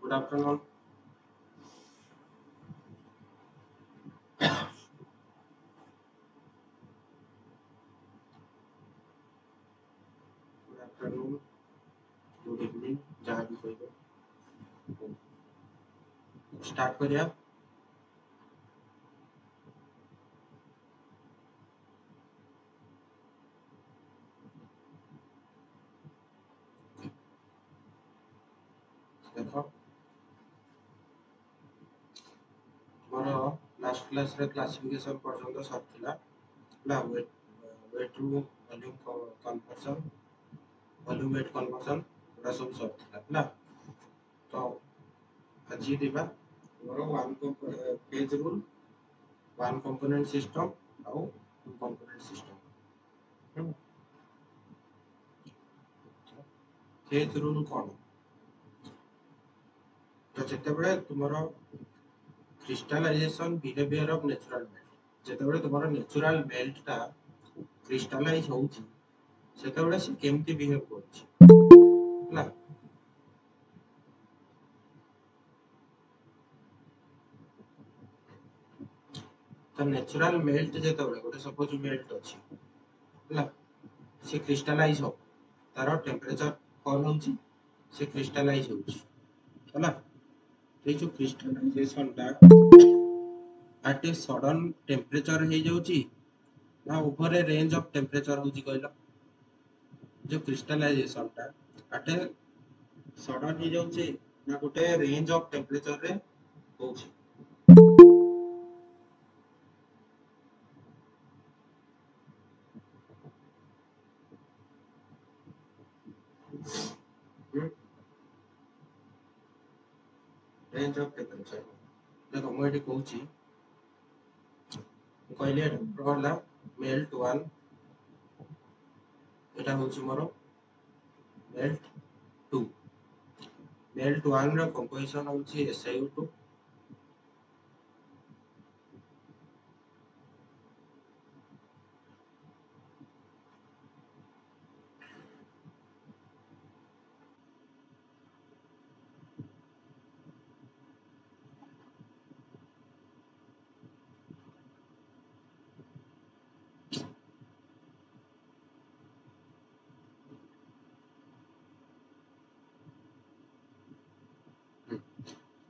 Good afternoon. Good afternoon. Good evening. जहाँ भी कोई हो स्टार्ट करिए आप. देखो तुम्हारा लास्ट क्लास रे क्लासिफिकेशन पर्यंत सब थिला ना weight to volume conversion volume weight conversion पूरा सब थिला ना. तो आज दिबा तुम्हारा one phase rule one component system आउ two component system. Phase rule कोन तो जेतेबेले तुम्हारा crystallization behaviour of natural melt जेतेबेले तुम्हारा नेचुरल मेल्ट ता क्रिस्टलाइज होउची सेतेबेले से केमती बिहेव करछि ना. तो नेचुरल मेल्ट जेतेबेले गोटे सपोज मेल्ट अछि ना से क्रिस्टलाइज हो तार टेम्परेचर कौन होउची से क्रिस्टलाइज होउची है ना. तो जो क्रिस्टलाइजेशन ता एट ए सडन टेम्परेचर हे जाउची ना over a range of temperature होउची कहलो. जो क्रिस्टलाइजेशन ता एट ए सडन हे जाउची ना गोटे रेंज ऑफ टेम्परेचर रे होउची. रेंज ऑफ टेम्परेचर देखो मैं ये कहूची कहले रहला मेल्ट 1 एटा होची मोर मेल्ट 2 मेल्ट 1 रो कंपोजिशन होची SiO2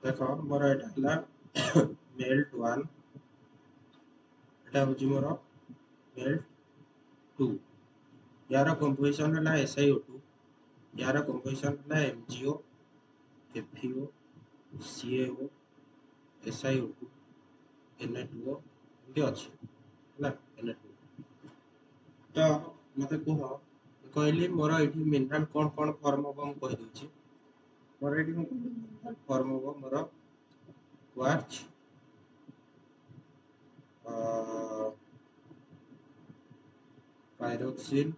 देखो मोर एटा हला मेल्ट 1 एटा होची मोर मेल्ट 2 यार कंपोजिशन हला SiO2 यार कंपोजिशन हला MgO FeO CaO SiO2 Na2O एमती अछि हला Na2 तो मते कह कहली मोर एठी मिनरल कोन कोन फॉर्म हम कहि दोछि मोर एठी फॉर्म हो मोर क्वार्ट्ज पायरोक्सिन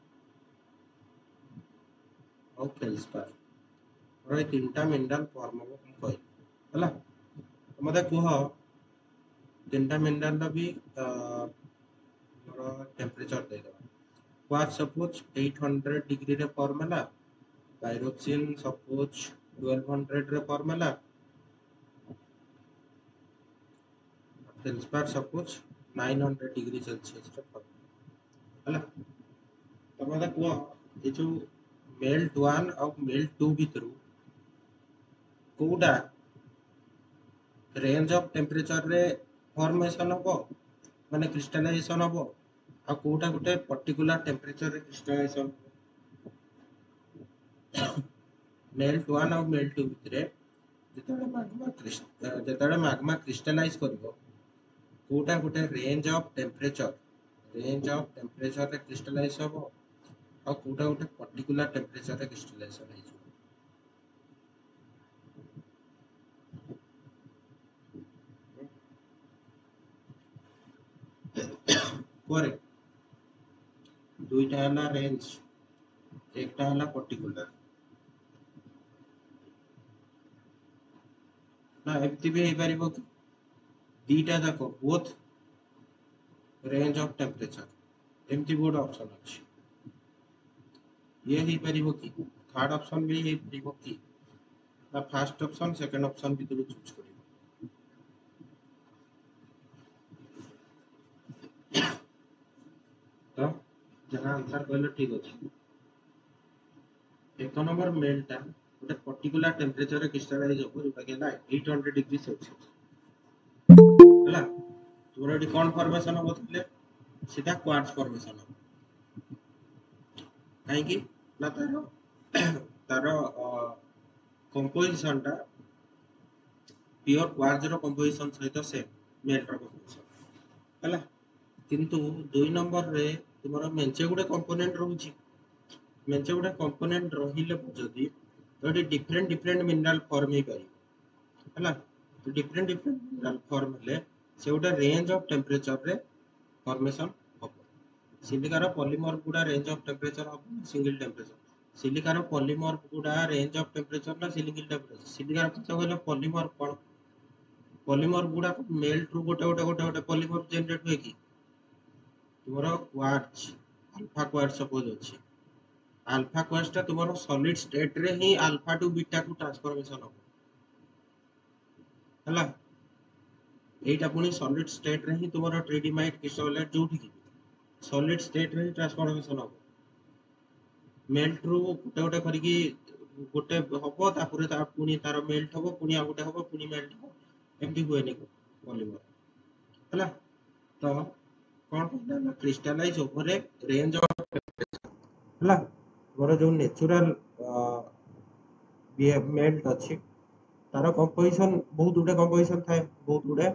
और फेल्सपार मोर तीनटा मिनरल फॉर्म हो हम कहि हला. मते कह तीनटा मिनरल भी मोर टेम्परेचर दे दो. क्वार्ट्ज सपोज 800 डिग्री रे फॉर्म हला पायरोक्सिन सपोज 1200 रे फॉर्म हला फेल्सपार सपोज 900 डिग्री सेल्सियस रे फॉर्म हला. तो मते कह ये जो मेल्ट 1 और मेल्ट 2 भितरु कोडा रेंज ऑफ टेम्परेचर रे फॉर्मेशन हो माने क्रिस्टलाइजेशन हो आ कोडा गोटे पर्टिकुलर टेम्परेचर रे क्रिस्टलाइजेशन मेल्ट 1 और मेल्ट 2 भितरे जेतेबेले मैग्मा क्रिस्टलाइज करिवो कोडा गोटे रेंज ऑफ टेम्परेचर रे क्रिस्टलाइज हो आ कोडा गोटे पर्टिकुलर टेम्परेचर रे क्रिस्टलाइजेशन हे जो करे दुईटा हला रेंज एकटा हला पर्टिकुलर ना एमती भी हे परिबो कि दीटा जाको बोथ रेंज ऑफ टेम्परेचर एमती बोर्ड ऑप्शन अछि ये ही परिबो कि थर्ड ऑप्शन भी हे परिबो कि ता फर्स्ट ऑप्शन सेकंड ऑप्शन भितर चूज करियो तो जहां आंसर कहलो ठीक अछि एक नंबर मेल्टा गोटे पर्टिकुलर टेम्परेचर रे क्रिस्टलाइज हो जोटा कि है 800 डिग्री सेल्सियस हला तोर एटी कोन फॉर्मेशन हो बोलले सीधा क्वार्ट्ज फॉर्मेशन हो काहे कि ना तारो तारो कंपोजिशन टा प्योर क्वार्ट्ज रो कंपोजिशन सहित सेम मेल्ट रो कंपोजिशन हला किंतु 2 नंबर रे तुमरो मेंचे गुडे कंपोनेंट रहउची मेंचे गुडे कंपोनेंट रहिले जदी तो डिफरेंट डिफरेंट मिनरल फॉर्म ही पारी हला तो डिफरेंट डिफरेंट मिनरल फॉर्म ले से गोटे रेंज ऑफ टेम्परेचर रे फॉर्मेशन हो सिलिकार पॉलीमर गुडा रेंज ऑफ टेम्परेचर हो सिंगल टेम्परेचर सिलिकार पॉलीमर गुडा रेंज ऑफ टेम्परेचर ना सिंगल टेम्परेचर सिलिकार कत कहले पॉलीमर कोन पॉलीमर गुडा मेल्ट रू गोटे गोटे गोटे गोटे पॉलीमर जनरेट होय कि तुमरो क्वार्ट्ज अल्फा क्वार्ट्ज सपोज अछि अल्फा क्वार्ट्ज ता तुमरो सॉलिड स्टेट रे ही अल्फा टू बीटा को ट्रांसफॉर्मेशन हो हला एटा पुनी सॉलिड स्टेट रे ही तुमरो ट्रिडिमाइट क्रिस्टलाइट जोठी कि सॉलिड स्टेट रे ट्रांसफॉर्मेशन हो मेल्ट रू गोटे गोटे करिकि गोटे हबो तापुरे ता पुनी तार मेल्ट हबो पुनी आ गोटे हबो पुनी मेल्ट हबो एमती हुए नि पॉलीमर हला तो कोन कहला crystallize over a range of हला मोर जो नेचुरल मेल्ट अछि तार कंपोजिशन बहुत गुडे कंपोजिशन थाए बहुत गुडे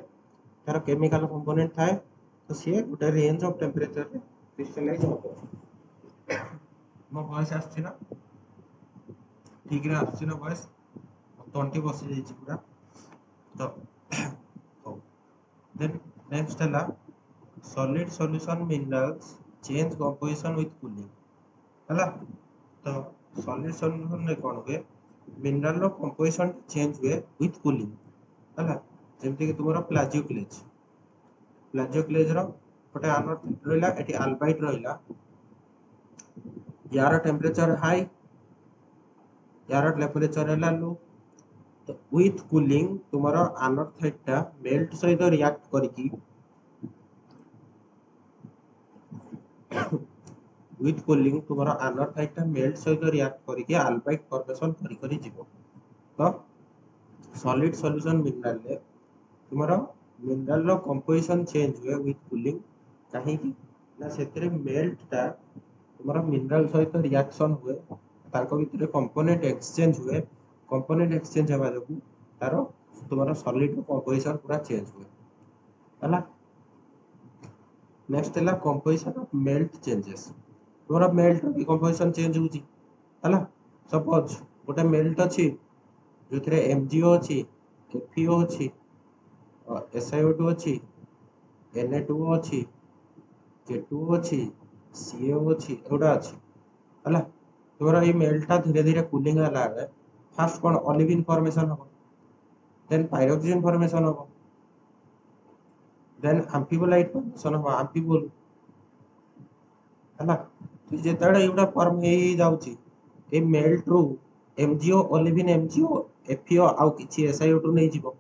तार केमिकल कंपोनेंट थाए तो सी गोटे रेंज ऑफ टेम्परेचर रे क्रिस्टलाइज हो मो वॉइस आछि ना ठीक रे आछि ना वॉइस तंटी बसी जाई छी पूरा तो हो देन नेक्स्ट हला solid solution minerals change composition with cooling हला तो सॉलिड सॉल्यूशन रे कोन हुए मिनरल रो कंपोजिशन चेंज हुए विथ कूलिंग हला जेमति कि तुमरो प्लाजियोक्लेज रो गोटे आनोड रहला एटी अल्बाइड रहला यार टेम्परेचर हाई यार टेम्परेचर रहला लो तो विथ कूलिंग तुमरो आनोड थेटा मेल्ट सहित रिएक्ट करिकि विथ कूलिंग तुमरो आनोड थेटा मेल्ट सहित रिएक्ट करिकि अल्बाइड फॉर्मेशन करि करि जीवो तो सॉलिड सॉल्यूशन मिनरल ले तुमरो मिनरल रो कंपोजिशन चेंज हुए विथ कूलिंग काहे कि ना सेतरे मेल्ट ता तुमरो मिनरल सहित रिएक्शन हुए ताको भितरे कंपोनेंट एक्सचेंज हुए कंपोनेंट एक्सचेंज हेबा जकू तारो तुमरो सॉलिड रो कंपोजिशन पूरा चेंज हुए हला नेक्स्ट हला कंपोजिशन ऑफ मेल्ट चेंजेस तुमरो मेल्ट रो कंपोजिशन चेंज होउची हला सपोज गोटे मेल्ट अछि जोथरे एमजीओ अछि एफईओ अछि एसआईओ2 अछि Na2 अछि के2 अछि सीएओ अछि एडा अछि हला तोरा ई मेल्टा धीरे धीरे कूलिंग हला फर्स्ट कोन ओलिविन फॉर्मेशन हो देन पायरोक्सिन फॉर्मेशन हो देन एम्फिबोलाइट फॉर्मेशन हो एम्फिबोल हला तो जेतडा एडा फॉर्म हे जाउची ए मेल्ट रू एमजीओ ओलिविन एमजीओ एफईओ आउ किछि एसआईओ2 नै जीवो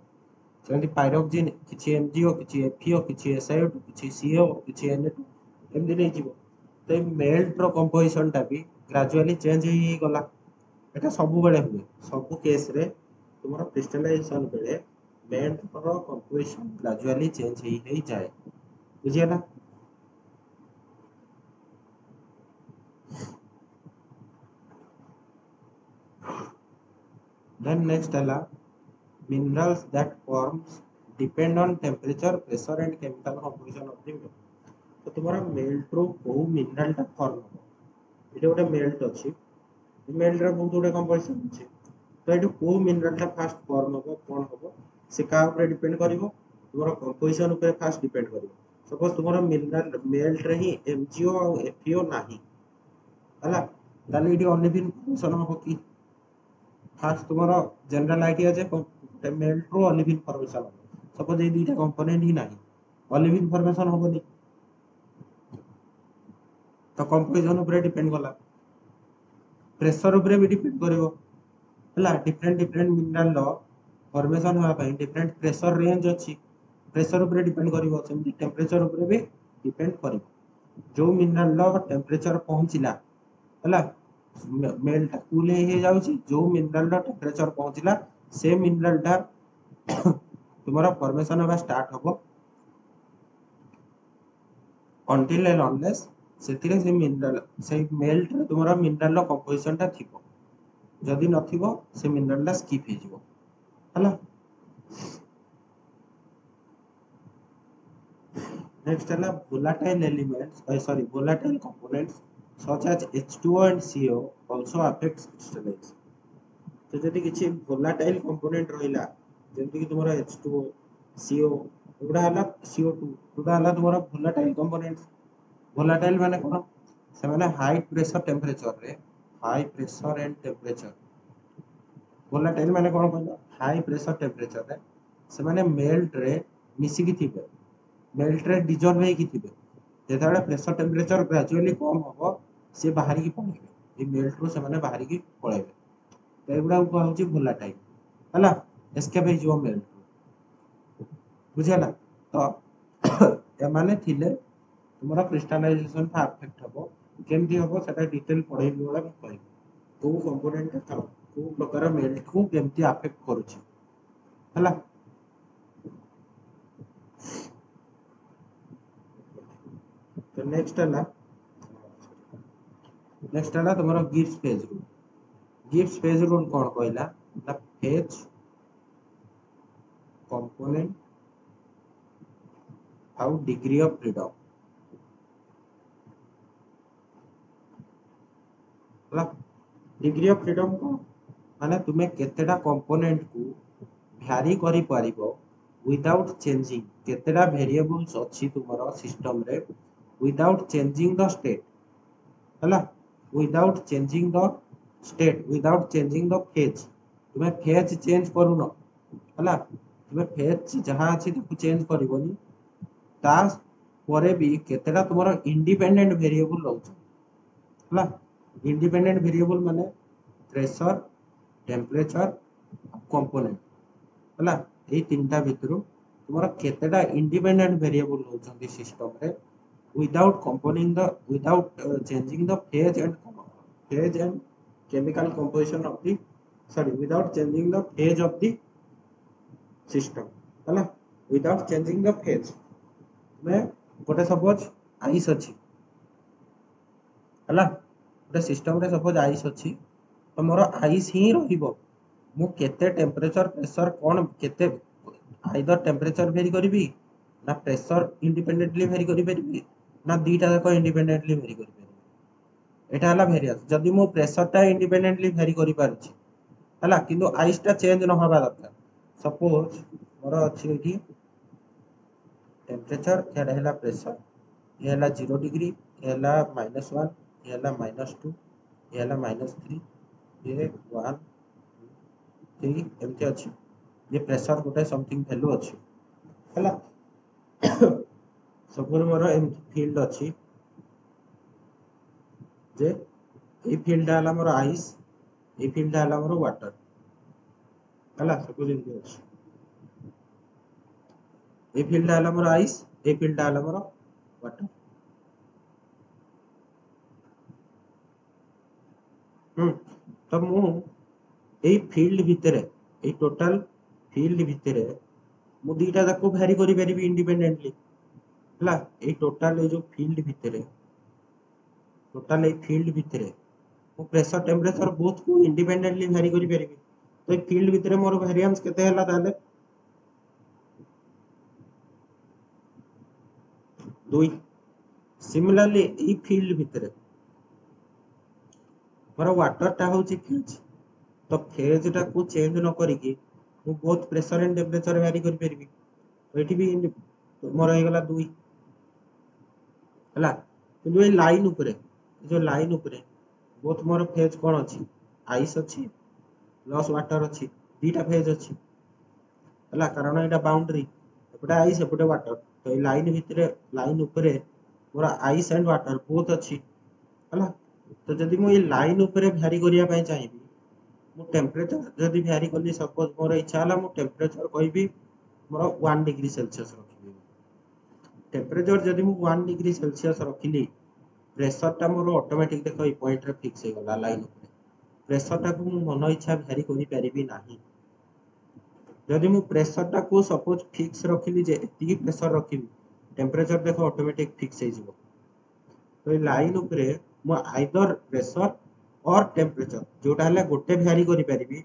सेमति पायरोक्सिन किछि एमजीओ किछि एफईओ किछि एसआईओ2 किछि सीओ किछि Na2 एमदी नै जीवो तो मेल्ट रो कंपोजिशन टा भी ग्रेजुअली चेंज ही गला एटा सब बेले हुए सब केस रे तुमरो क्रिस्टलाइजेशन बेले मेल्ट रो कंपोजिशन ग्रेजुअली चेंज ही जाए बुझियला then next hela minerals that forms depend on temperature pressure and chemical composition of the metal तो तुम्हारा मेल्ट रो को मिनरल टा फॉर्म हो एटा गोटे मेल्ट अछि मेल्ट रो बहुत गुडे कंपोजिशन अछि तो एटा को मिनरल टा फर्स्ट फॉर्म हो कोन हो से का ऊपर डिपेंड करिवो तुम्हारा कंपोजिशन ऊपर फर्स्ट डिपेंड करिवो सपोज तुम्हारा मिनरल मेल्ट रे ही एमजीओ और एफईओ नाही हला ताले एटी ओलिविन फॉर्मेशन हो कि फर्स्ट तुम्हारा जनरल आइडिया जे मेल्ट रो ओलिविन फॉर्मेशन सपोज ए दुईटा कंपोनेंट ही नाही ओलिविन फॉर्मेशन होबनी तो कंपोजिशन ऊपर डिपेंड गला प्रेशर ऊपर भी डिपेंड करिवो है डिफरेंट डिफरेंट मिनरल फॉर्मेशन होगा डिफरेंट प्रेशर रेंज अच्छी प्रेशर ऊपर डिपेंड करिवो सेमती टेम्परेचर ऊपर भी डिपेंड करिवो जो मिनरल टेम्परेचर पहुंचला है मेल्ट कूल हो जाउची जो मिनरल टेम्परेचर पहुंचला से मिनरल टा तुम्हारा फॉर्मेशन होगा स्टार्ट होबो until and unless ସେଥିରେ ସେ ମିନରାଲ ସେ ମେଲ୍ଟ ରେ ତୁମର ମିନରାଲ ର କମ୍ପୋଜିସନ ଟା ଥିବ ଯଦି ନଥିବ ସେ ମିନରାଲ ଟା ସ୍କିପ ହେଇଯିବ ହେଲା नेक्स्ट है volatile elements sorry volatile components such as H2O and CO also affects crystallization तो जदि किछि volatile component रहिला जेमति कि तुमरा H2O CO एगुडा हला CO2 एगुडा हला तुमरा volatile components volatile माने कोन से माने हाई प्रेशर टेम्परेचर रे high pressure and temperature volatile माने कोन कहला हाई प्रेशर टेम्परेचर रे से माने मेल्ट रे मिसी की थिबे मेल्ट रे डिजॉल्व हे की थिबे जेताले प्रेशर टेम्परेचर ग्रेजुअली कम होबो से बाहर की पळेबे ए मेल्ट रो से माने बाहर की पळेबे तो एगुडा को होची volatile हला एस्केप हे जो मेल्ट बुझला तो ए माने थिले तुम्हारा क्रिस्टलाइजेशन का अफेक्ट हबो केमती हबो सेटा डिटेल पढाई वाला कहै को कंपोनेंट था को प्रकार मेल्ट को केमती अफेक्ट करूची हला तो नेक्स्ट हला तुम्हारा गिब्स फेज रूल कोन कहला the phase component how degree of freedom degree of freedom को माने तुमे केतेडा कंपोनेंट को भ्यारी करि पारिबो विदाउट चेंजिंग केतेडा वेरिएबल्स अछि तुमरो सिस्टम रे विदाउट चेंजिंग द स्टेट हला without changing the state without changing the phase तुमे फेज चेंज करूनो हला तुमे फेज जहां अछि ताकू चेंज करिवोनी ता परे भी केतेडा तुमरो इंडिपेंडेंट वेरिएबल रहउछ हला इंडिपेंडेंट वेरिएबल माने प्रेशर टेम्परेचर कंपोनेंट हला ए तीनटा भितरु तुमरा केतेडा इंडिपेंडेंट वेरिएबल होचंती सिस्टम रे without changing the phase and chemical composition of the sorry without changing the phase of the system हला विदाउट चेंजिंग द फेज में गोटे suppose ice अछि हला गोटे सिस्टम रे सपोज आइस अछि तो मोर आइस ही रहिबो मु केते टेम्परेचर प्रेशर कोन केते आइदर टेम्परेचर वेरी करबी ना प्रेशर इंडिपेंडेंटली वेरी करि परबी ना दीटा जाक इंडिपेंडेंटली वेरी करि परबी एटा हला वेरिएंस जदि मु प्रेशर टा इंडिपेंडेंटली वेरी करि पारछि हला किंतु आइस टा चेंज न होबा दरकार सपोज मोर अछि एठी टेम्परेचर एडा हला प्रेशर ये हला 0 डिग्री ये हला -1 ये हला -2 ये हला -3 ये 1 3 एमती अछि ये प्रेशर गोटे समथिंग वैल्यू अछि हला सपोज मोर एमती फील्ड अछि जे ए फील्ड हला मोर आइस ए फील्ड हला मोर वाटर हला सपोज एमती अछि ए फील्ड हला मोर आइस ए फील्ड हला मोर वाटर तो मु ए फील्ड भितरे ए टोटल फील्ड भितरे मु दीटा जाको वेरी करि परबी इंडिपेंडेंटली हला ए टोटल ए जो फील्ड भितरे टोटल ए फील्ड भितरे मु प्रेशर टेम्परेचर बोथ को इंडिपेंडेंटली वेरी करि परबी तो ए फील्ड भितरे मोर वेरिएंस केते हला ताले 2 सिमिलरली ए फील्ड भितरे मोर वाटर टा होची फेज तो फेज टा को चेंज न करी कि मु बहुत प्रेशर एंड टेम्परेचर वेरी करि परबी एठी भी मोर हे गला 2 हला किंतु ए लाइन ऊपरे जो लाइन ऊपरे बहुत मोर फेज कोन अछि आइस अछि प्लस वाटर अछि दीटा फेज अछि हला कारण एटा बाउंड्री एपटे आइस एपटे वाटर तो ए लाइन भितरे लाइन ऊपरे मोर आइस एंड वाटर बोथ अछि हला तो जदि मु ए लाइन ऊपरे वेरी करिया पय चाहिबी मु टेम्परेचर जदि भ्यारी कली सपोज मोर इच्छा हला मु टेम्परेचर कहबी मोर 1 डिग्री सेल्सियस रखिबी टेम्परेचर जदि मु 1 डिग्री सेल्सियस रखिली प्रेशर टा मोर ऑटोमेटिक देखो ई पॉइंट रे फिक्स हे गला लाइन प्रेशर टा को मु मन इच्छा भ्यारी करि परिबी नाही जदि मु प्रेशर टा को सपोज फिक्स रखिली जे एतिकी प्रेशर रखिबी टेम्परेचर देखो ऑटोमेटिक फिक्स हे जिवो तो ई लाइन ऊपर मु आइदर प्रेशर और टेम्परेचर जोटा हला गोटे भ्यारी करि परिबी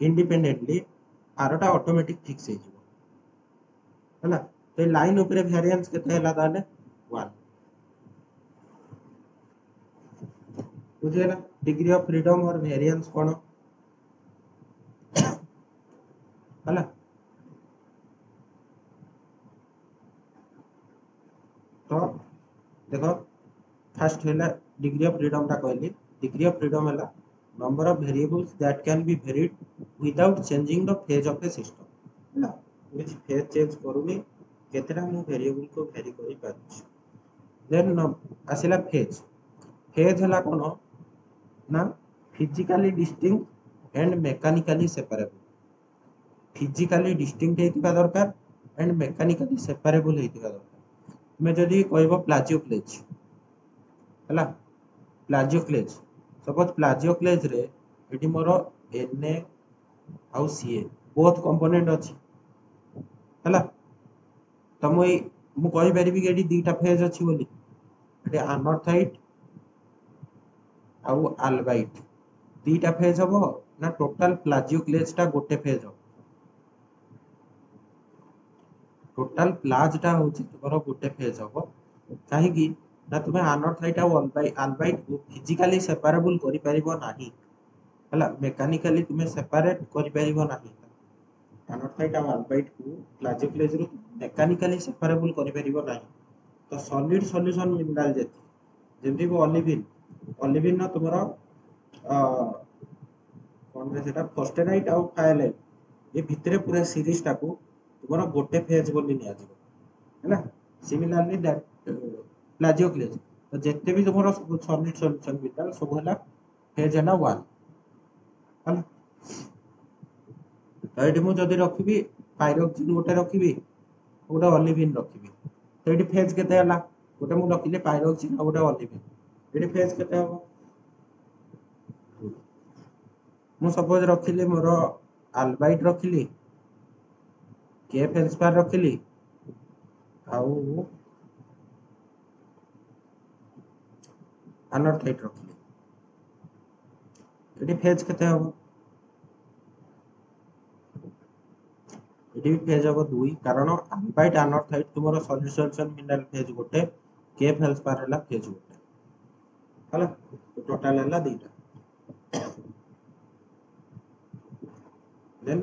इंडिपेंडेंटली आरटा ऑटोमेटिक फिक्स हे जिवो हला तो ई लाइन ऊपर वेरिएंस केते हला ताले 1 बुझेला डिग्री ऑफ फ्रीडम और वेरिएंस कोन हला तो देखो फर्स्ट हला डिग्री ऑफ फ्रीडम टा कहली डिग्री ऑफ फ्रीडम हला number of variables that can be varied without changing the phase of A system हला which फेज चेंज करूनी केतेटा मु वेरिएबल को वेरी करि पाछु देन आसिला फेज फेज हला कोन ना physically distinct and mechanically separable physically distinct हेतिबा दरकार एंड मेकानिकली सेपरेबल हेतिबा दरकार तुमे जदी कहबो प्लाजियोक्लेज हला प्लाजियोक्लेज सपोज प्लाजियोक्लेज रे एटी मोर Na आउ Ca बोथ कंपोनेंट अछि हला त मु कहि परिबी कि एटी दीटा फेज अछि बोली एटी अनॉर्थाइट आउ अल्बाइट दीटा फेज हबो ना टोटल प्लाजियोक्लेज टा गोटे फेज हबो टोटल प्लाज टा होची तमरो गोटे फेज हबो काहे कि ना तुमे अनॉर्थाइट आउ अल्बाइट को फिजिकली सेपरेबल करि परिबो नाही हला मेकानिकली तुमे सेपरेट करि परिबो नाही अनॉर्थाइट आउ अल्बाइट को प्लाजियोक्लेज रु मेकानिकली सेपरेबल करि परिबो नाही तो सॉलिड सॉल्यूशन मिनरल जेमति को ओलिविन न तुमरो कोन रे सेटा फॉस्फेनाइट आउ फायलाइट ए भितरे पूरा सीरीज टा को तुमरो गोटे फेज बोली निया जिवो हैना सिमिलरली दैट प्लाजियोक्लेज तो जेते भी तुमरो सॉलिड सॉल्यूशन मिनरल सब हला फेज हला 1 हला तो एटी मु जदी रखिबी पायरोक्सिन गोटे रखिबी गोटे ओलिविन रखिबी तो एटी फेज केते हला गोटे मु रखिले पायरोक्सिन आ गोटे ओलिविन एटी फेज केते हबो मु सपोज रखिली मोर अल्बाइट रखिली के फेल्सपार रखिली आउ अनॉर्थाइट रखिली एटी फेज केते हबो एटी फेज हबो 2 कारण अल्बाइट अनॉर्थाइट तुमरो सॉल्यूशन मिनरल फेज गोटे के फेल्सपार हला फेज गोटे हला तो टोटल हला दीटा देन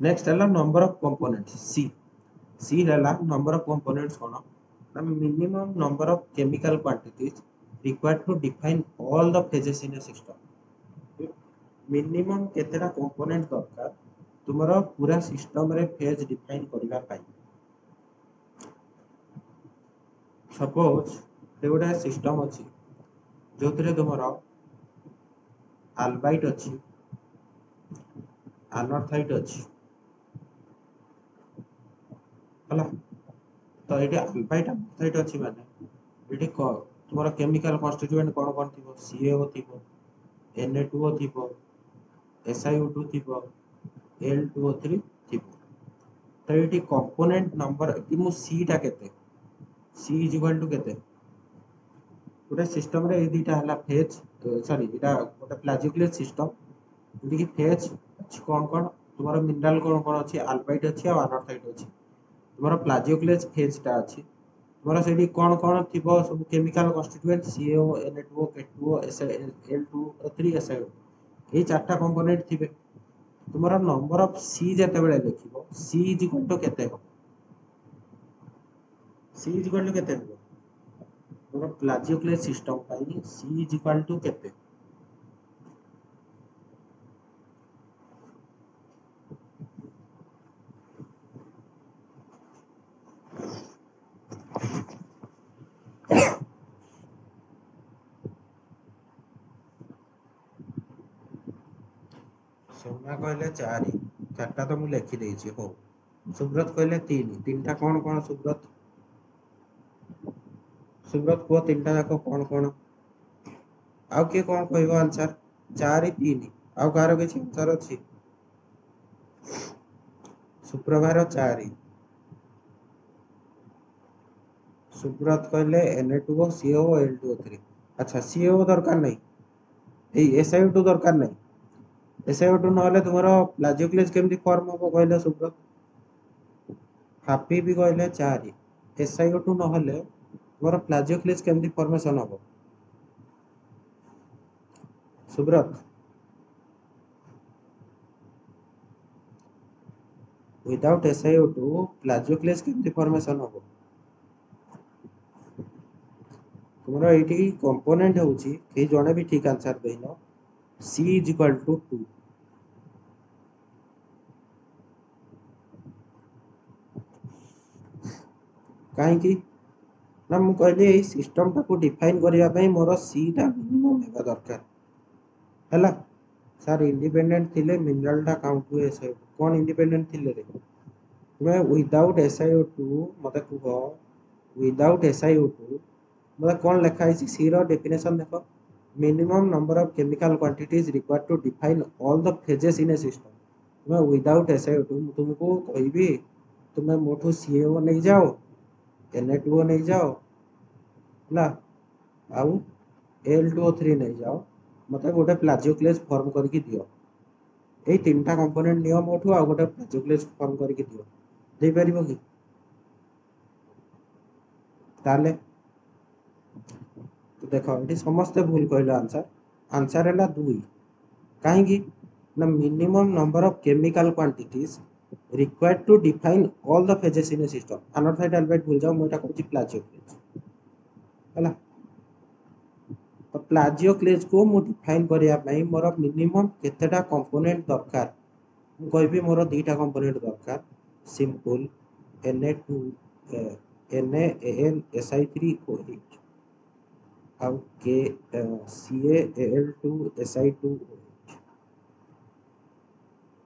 नेक्स्ट हला नंबर ऑफ कंपोनेंट्स सी हला नंबर ऑफ कंपोनेंट्स कोन ना minimum number of chemical quantities required to define all the phases in a system minimum केतेटा कंपोनेंट दरकार तुमरो पूरा सिस्टम रे फेज डिफाइन करबा पाई सपोज से गोटे सिस्टम अछि जोतरे तुमरो अल्बाइट अछि अनॉर्थाइट अछि हला तो एटी अल्बाइट अनॉर्थाइट अछि माने एटी को तुमरो केमिकल कॉन्स्टिट्यूएंट कोन कोन थिबो CaO थिबो Na2O थिबो SiO2 थिबो L2O3 थिबो तो एटी कंपोनेंट नंबर कि मु C टा केते C इज इक्वल टू केते गोटे सिस्टम रे ए दीटा हला फेज सॉरी एटा गोटे प्लाजियोक्लेज सिस्टम जेति कि फेज अछि कोन कोन तुमरो मिनरल कोन कोन अछि अल्बाइट अछि आ अनॉर्थाइट अछि तुमरो प्लाजियोक्लेज फेज टा अछि तुमरो सेठी कोन कोन थिबो सब chemical constituent CaO Na2O K2O L2O3 SiO ए चारटा कंपोनेंट थिबे तुमरो नंबर ऑफ C जते बेले लिखिबो C इज इक्वल टू केते हो C इज इक्वल टू केते हो तुमरो प्लाजियोक्लेज सिस्टम पाई C इज इक्वल टू केते सोना कहले 4 चारटा तो मु लिखि देछि हो सुब्रत कहले 3 तीनटा कौन कौन सुब्रत सुब्रत को तीनटा जाक कौन कौन आउ किए कौन कहबो आंसर 4 3 आउ कार किछि आंसर अछि सुप्रभार 4 सुब्रत कहले Na2O CO L2O3 अच्छा CO दरकार नहीं ए SiO2 दरकार नहीं SiO2 नहले तुमरो प्लाजियोक्लेज केमती फॉर्म हो कहले सुब्रत हापी भी कहले 4 SiO2 नहले तुमरो प्लाजियोक्लेज केमती फॉर्मेशन हो सुब्रत विदाउट SiO2 प्लाजियोक्लेज केमती फॉर्मेशन हो तुमरो एठी कंपोनेंट होउची के जणे भी ठीक आंसर देइनो C = 2 काहे की ना मु कहले ए सिस्टम टा को डिफाइन करिया पई मोर C टा मिनिमम हेबा दरकार हला सर इंडिपेंडेंट थिले मिनरल टा काउंट हुए से कोन इंडिपेंडेंट थिले रे तुमे विदाउट SiO2 मते कुहो विदाउट SiO2 मतलब कौन लिखा है सी रो डेफिनेशन देखो minimum number of chemical quantities required to define all the phases in a system तुम्हें विदाउट SiO2 तुमको कहबी तुम्हें मोठू CaO नहीं जाओ Na2O नहीं जाओ ना आउ L2O3 नहीं जाओ मते गोटे प्लाजियोक्लेज फॉर्म करके दियो ए तीनटा कंपोनेंट नियो मोठू आ गोटे प्लाजियोक्लेज फॉर्म करके दियो दे परिबो कि ताले तो देखो ये समस्ते भूल कहल आंसर आंसर है 2 कहीं ना minimum number of chemical quantities required to define all the phases in a system anorthite albite भूल जाओ मोटा कहूची प्लाजियोक्लेज हला तो प्लाजियोक्लेज को मु डिफाइन करिया पई मोर मिनिमम केतेटा कंपोनेंट दरकार मु कहबी मोर दीटा कंपोनेंट दरकार सिंपल Na2 NaAlSi3O8 आउ के CaAl2Si2O8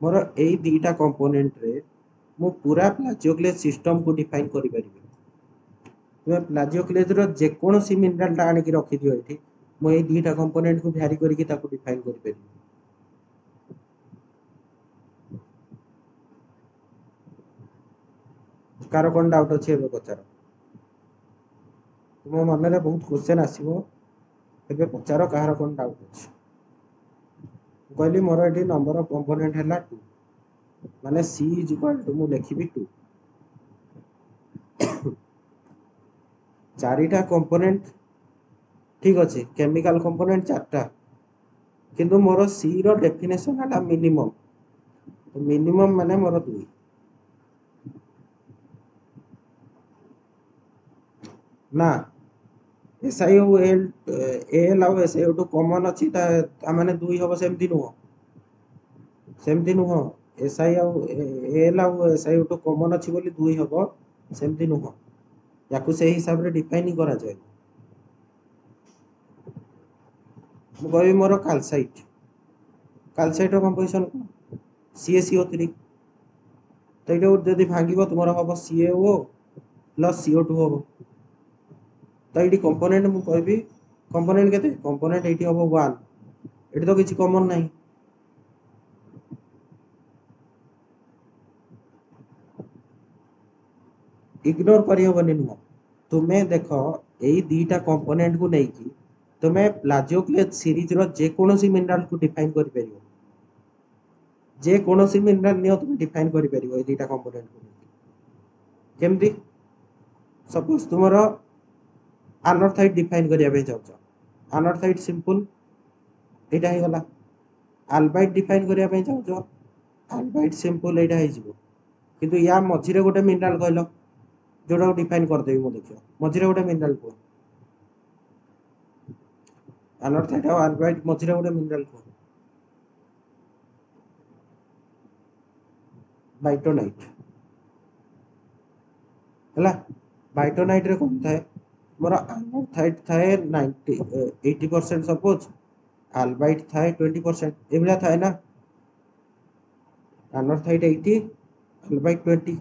मोर एई दीटा कंपोनेंट रे मु पूरा प्लाजियोक्लेज सिस्टम को डिफाइन करि परिबे तुमे प्लाजियोक्लेज रो जे कोनोसी मिनरल टा आनि कि रखि दियो एठी मु एई दीटा कंपोनेंट को भ्यारी करि कि ताको डिफाइन करि परिबे कार कोन डाउट अछि एबे पचार तुम मन रे बहुत क्वेश्चन आसीबो एबे पचार कहार कोन डाउट अछि कहली मोर एठी नंबर ऑफ कंपोनेंट हैला 2 माने C = मु लिखिबी 2 चारिटा कंपोनेंट ठीक अछि केमिकल कंपोनेंट चारटा किंतु मोर C रो डेफिनेशन हला मिनिमम तो मिनिमम माने मोर 2 ना SiOL Al और SiO2 कॉमन अछि ता माने 2 होबो सेमति नुहो Si और Al और SiO2 कॉमन अछि बोली 2 होबो सेमति नुहो याकू से हिसाब रे डिफाइन करा जाय मु कहबी मोर कैल्साइट रो कंपोजिशन को CaCO3 तो एटा जदी भांगिबो तुमरो होबो CaO प्लस CO2 होबो तो एटी कंपोनेंट मु कहबी कंपोनेंट केते कंपोनेंट एटी होबो 1 एटी तो किछि कॉमन नाही इग्नोर करि होबनी नुहो तुमे देखो एई दीटा कंपोनेंट को नै कि तुमे प्लाजियोक्लेज सीरीज रो जे कोनोसी मिनरल को डिफाइन करि परिबो जे कोनोसी मिनरल नियो तुमे डिफाइन करि परिबो एई दीटा कंपोनेंट को केमती सपोज तुमरो अनर्थाइड डिफाइन करिया पे जाउछ अनर्थाइड सिंपल एटा हे गला अल्बाइड डिफाइन करिया पे जाउछ अल्बाइड सिंपल एटा हे जिवो किंतु या मझी रे गोटे मिनरल कहलो जोडा डिफाइन कर देबी मो देखियो मझी रे गोटे मिनरल को अनर्थाइड और अल्बाइड मझी रे गोटे मिनरल को बाइटोनाइट हला बाइटोनाइट रे कोन थाए मोर अनर्थाइड थाए 80% सपोज अल्बाइड थाए 20% एबला थाए ना अनर्थाइड 80 अल्बाइट 20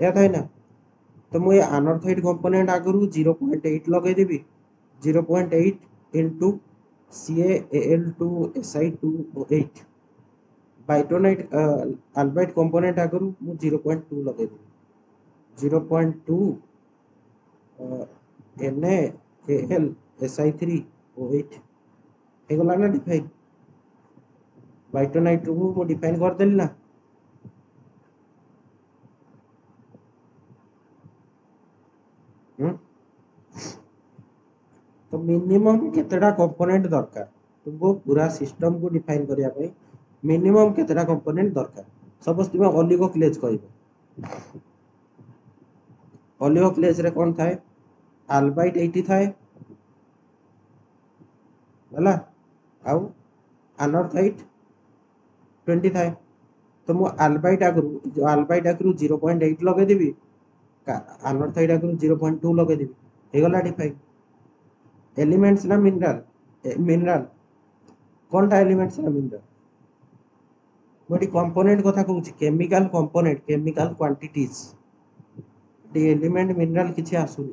या था ना। तो मुझे अनर्थाइड कंपोनेंट आगु 0.8 लगे देवी 0.8 इंटू CaAl2Si2O8 बाइटोनाइट अल्बाइट कंपोनेंट आगु मु 0.2 लगे देवी 0.2 NaAlSi3O8 ହେଇଗଲା ନା डिफाइन बाइटोनाइट को मु डिफाइन कर देली ना। तो मिनिमम केतेटा कंपोनेंट दरकार तुमको पूरा सिस्टम को डिफाइन करिया पे मिनिमम केतेटा कंपोनेंट दरकार। सपोज तुम ओलिगोक्लेज कहबो ओलिगोक्लेज रे कोन थाए अल्बाइट 80 थाए हला आउ अनर्थाइड 20 थाए। तो मु अल्बाइट आगु 0.8 लगे देबी अनर्थाइड आगु 0.2 लगे देबी हेगला डिफाइन। एलिमेंट्स ना मिनरल कोनटा एलिमेंट्स ना मिनरल मोटी कंपोनेंट कथा कहूची केमिकल कंपोनेंट केमिकल क्वांटिटीज डी एलिमेंट मिनरल किछि आसुनी।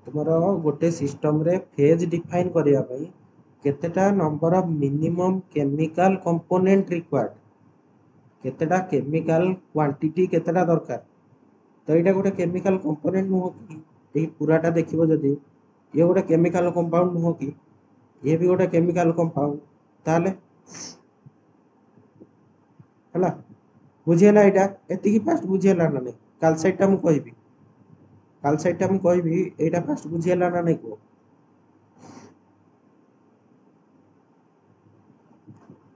तुमरो गोटे सिस्टम रे फेज डिफाइन करिया पई केतेटा number of minimum chemical component required केतेटा केमिकल क्वांटिटी केतेटा दरकार। तो एटा गोटे केमिकल कंपोनेंट नुहो कि ए पूराटा देखिबो जदी ये गोटे केमिकल कंपाउंड नुहो कि ये भी गोटे केमिकल कंपाउंड ताले हला बुझियला एटा एतिकी फास्ट बुझियला ना नै कालसाइट टा मु कहबी एटा फास्ट बुझियला ना नै को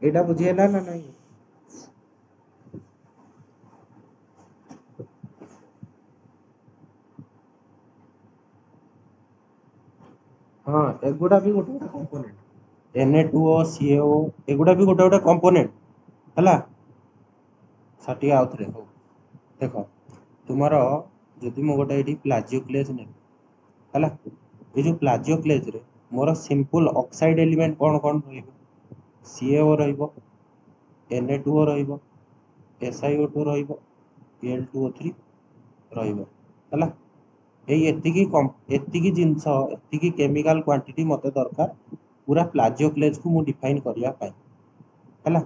एटा बुझियला ना नै। हां एगुडा भी गोटे कंपोनेंट Na2O CaO एगुडा भी गोटे कंपोनेंट हला साटी आउथरे हो देखो तुमरो जदि मो गोटे एडी प्लाजियोक्लेज ने हला ए जो प्लाजियोक्लेज रे मोर सिंपल ऑक्साइड एलिमेंट कोन कोन रहिबो CaO रहिबो Na2O रहिबो SiO2 रहिबो Al2O3 रहिबो हला एतिकी जिनस एतिकी केमिकल क्वांटिटी मते दरकार पूरा प्लाजियोक्लेज को मु डिफाइन करिया पाई हला।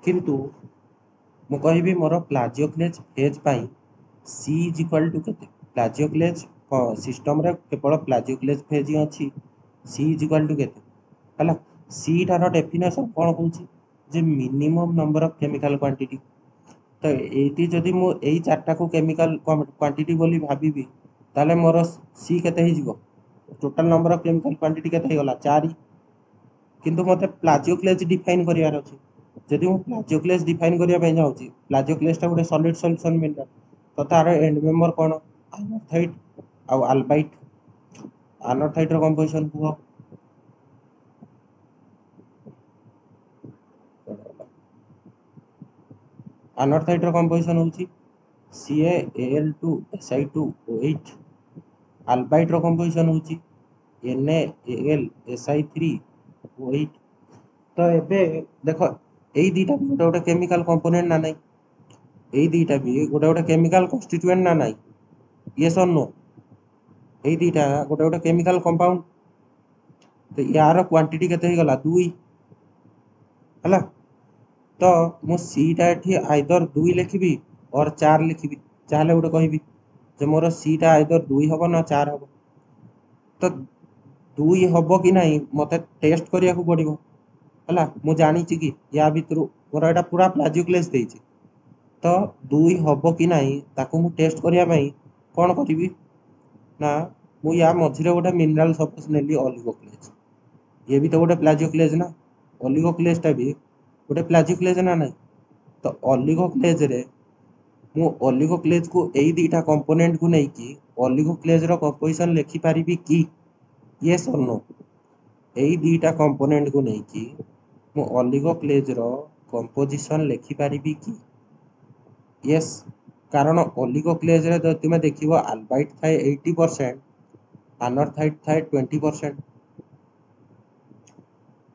किंतु मु कहबी मोर प्लाजियोक्लेज फेज पाई C इज इक्वल टू केते प्लाजियोक्लेज सिस्टम रे केवल प्लाजियोक्लेज फेज ही अछि C इज इक्वल टू केते हला C टार डेफिनेशन कोन कहूची जे minimum number of chemical quantity. तो एटी जदि मु एई चारटा को केमिकल क्वांटिटी बोली भाबीबी ताले मोर C केते ही जीवो total number of chemical quantity केते ही गला 4 किंतु मते प्लाजियोक्लेज डिफाइन करियार अछि जदि मु प्लाजियोक्लेज डिफाइन करिया पे जाउची प्लाजियोक्लेज टा गोटे सॉलिड सॉल्यूशन मिनरल तो तार एंड मेंबर कोन अनर्थाइड आ अल्बाइट अनर्थाइड रो कंपोजिशन को अनर्थाइड रो कंपोजिशन होची CaAl2Si2O8 अल्बाइट रो कंपोजिशन होची NaAlSi3O8। तो एबे देखो एई दीटा भी गोटे केमिकल कंपोनेंट ना नहीं एई दीटा भी गोटे केमिकल कॉन्स्टिट्यूएंट ना नहीं यस और नो एई दीटा गोटे केमिकल कंपाउंड। तो यार क्वांटिटी केते ही गला 2 हला तो मु C टा एठी आइदर 2 लिखिबी और 4 लिखिबी चाहे गोटे कहबी जे मोर C टा आइदर 2 हबो ना 4 हबो। तो 2 हबो कि नहीं मते टेस्ट करिया को पड़िबो हला मु जानि छि कि या भितरु मोर एटा पूरा प्लाजियोक्लेज देछि तो 2 हबो कि नहीं ताको मु टेस्ट करिया पई कोन करिबी ना मु या मझिरे गोटे मिनरल सपोज नेली ओलिगोक्लेज ये भी तो गोटे प्लाजियोक्लेज ना ओलिगोक्लेज टा भी गोटे प्लाजियोक्लेज ना नहीं। तो ओलिगोक्लेज रे मु ओलिगोक्लेज को एई दीटा कंपोनेंट को नै कि ओलिगोक्लेज रो कंपोजिशन लिखि पारिबी कि यस और नो एई दीटा कंपोनेंट को नै कि मु ओलिगोक्लेज रो कंपोजिशन लिखि पारिबी कि यस कारण ओलिगोक्लेज रे तुम देखिबो अल्बाइट थाए 80%, अनर्थाइट थाए 20%।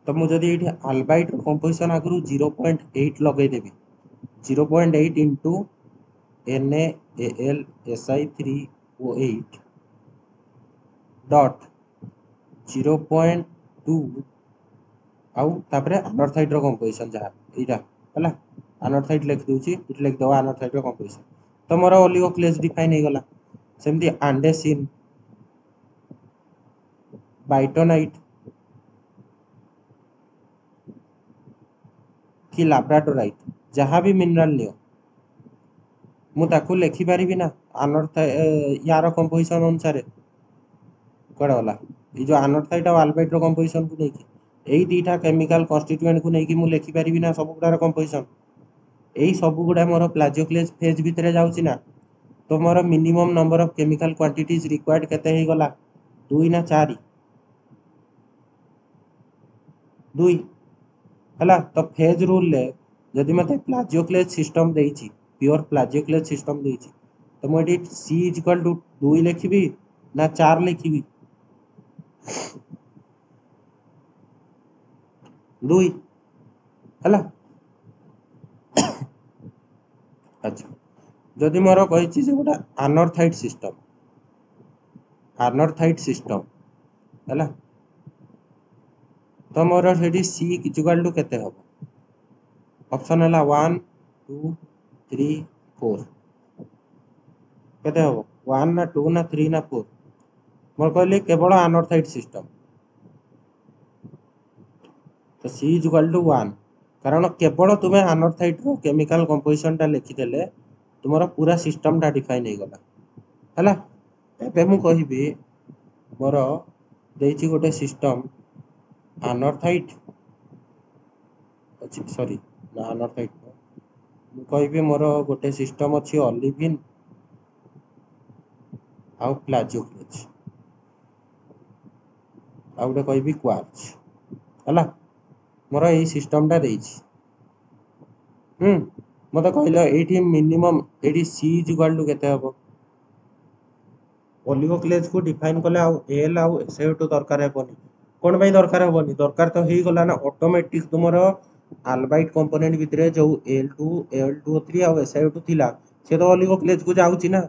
तो मुझे ये अल्बाइट कंपोजिशन आगु 0.8 लगे देवी 0.8 इंटू NaAlSi3O8 डॉट 0.2 आउ तापरे अनर्थाइट रो कंपोजिशन जहाँ एटा हला अनर्थाइट लिख दूची इट लिख दवा अनर्थाइट रो कंपोजिशन तो मोर ओलिगोक्लेज डिफाइन हे गला। सेमती एंडेसिन, बाइटोनाइट कि लैब्राडोराइट जहाँ भी मिनरल लियो मु ताकू लिखि पारिबी ना अनर्थाइट यार कंपोजिशन अनुसार कड़ा वाला ये जो अनर्थाइट और अल्बाइट रो कंपोजिशन को लेकी एई दीटा केमिकल कॉन्स्टिट्यूएंट को लेकी मु लिखि पारिबी ना सब गुडार कंपोजिशन एई सब गुडा मोर प्लाजियोक्लेज फेज भितरे जाउची ना तो मोर minimum number of chemical quantities required केते हे गला 2 ना 4 2 हला तो फेज रूल ले जदि मते प्लाजियोक्लेज सिस्टम देइची प्योर प्लाजियोक्लेज सिस्टम देइची तो मोडी C इक्वल टू 2 लिखिबी ना 4 लिखिबी 2 हला। अच्छा जदि मोर कहिची जे गोटा अनर्थाइट सिस्टम हला तो मोर सेठी C इक्वल टू केते हो ऑप्शन हला 1 2 3 4 केते हो 1 ना 2 ना 3 ना 4 मोर कहले केवल अनर्थाइट सिस्टम तो C इक्वल टू 1 कारण केवल तुम्हें अनर्थाइट रो केमिकल कंपोजिशन टा लिखि देले तुमरो पूरा सिस्टम टा डिफाइन हे गला हला। एबे मु कहिबी मोर देइची गोटे सिस्टम अनर्थाइट अछि सॉरी ना अनर्थाइट मु कहिबी मोर गोटे सिस्टम अछि ओलिविन आउ प्लाजियोक्लेज आउ गोटे कहिबी क्वार्ट्ज हला मोर एई सिस्टम टा देइची मते कहलो एठी मिनिमम एठी C इक्वल टू केते हबो ओलिगोक्लेज को डिफाइन कले आउ L आउ SiO2 दरकार हेबोनी कोन भाई दरकार हेबोनी दरकार तो हेई गला ना ऑटोमेटिक तुमरो अल्बाइट कंपोनेंट भितरे जो L2 Al2O3 आउ SiO2 थिला से तो ओलिगोक्लेज को जाउची ना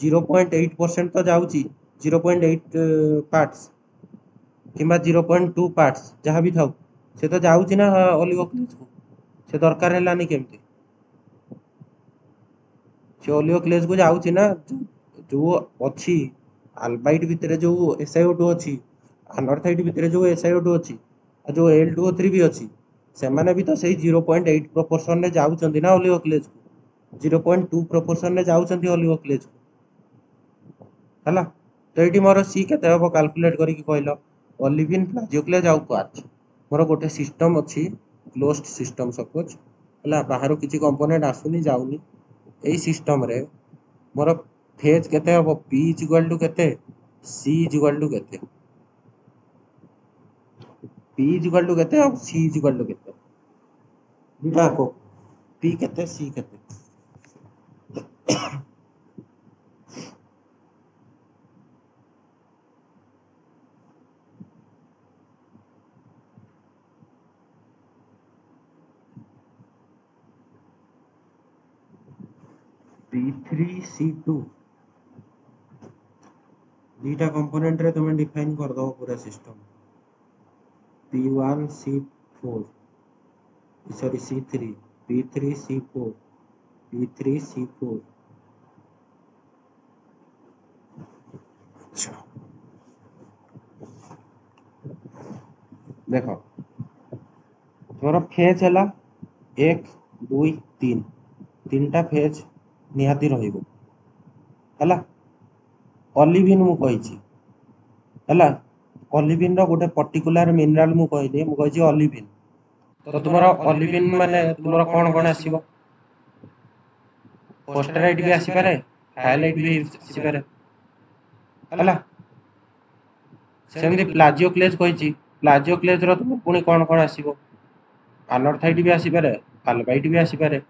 0.8% तो जाउची 0.8 पार्ट्स किंबा 0.2 पार्ट्स जहाँ भी थाउ से तो जाउची ना ओलिगोक्लेज को से दरकार हेलानी केमती से ओलिगोक्लेज को जाउची ना जो अच्छी अल्बाइट भितरे जो SiO2 अच्छी अनर्थाइट भितरे जो SiO2 अच्छी जो Al2O3 भी अच्छी से माने भी तो सही 0.8 प्रोपोर्शन रे जाउचंदी ना ओलिगोक्लेज को 0.2 प्रोपोर्शन रे जाउचंदी ओलिगोक्लेज को हला। तो एठी मोर C केते हबो कैलकुलेट करी कि कहलो ओलिविन प्लाजियोक्लेज आउ क्वार्ट्ज मोर गोटे सिस्टम अच्छी क्लोज्ड सिस्टम सपोज हला बाहर किछि कंपोनेंट आसुनी जाउनी एई सिस्टम रे मोर फेज केते हबो P इक्वल टू केते C इक्वल टू केते P इक्वल टू केते और C इक्वल टू केते दिटा को P केते C केते P3C2 दीटा कंपोनेंट रे तुम डिफाइन कर दो पूरा system P1C4 sorry C3 P3C4 P3C4 अच्छा देखो तोर फेज हला 1 2 3 तीनटा फेज निहाती रहिबो हला। ओलिविन मु कहिची हला ओलिविन रो गोटे पर्टिकुलर मिनरल मु कहिदे मु कहिची ओलिविन तो तुमरो ओलिविन माने तुमरो कोन आसीबो फोस्टराइट भी आसी पारे हाइलाइट भी आसी पारे हला। सेमदी प्लाजियोक्लेज कहिची प्लाजियोक्लेज रो तुम पुनी कोन आसीबो अनर्थाइट भी आसी पारे अल्बाइट भी आसी पारे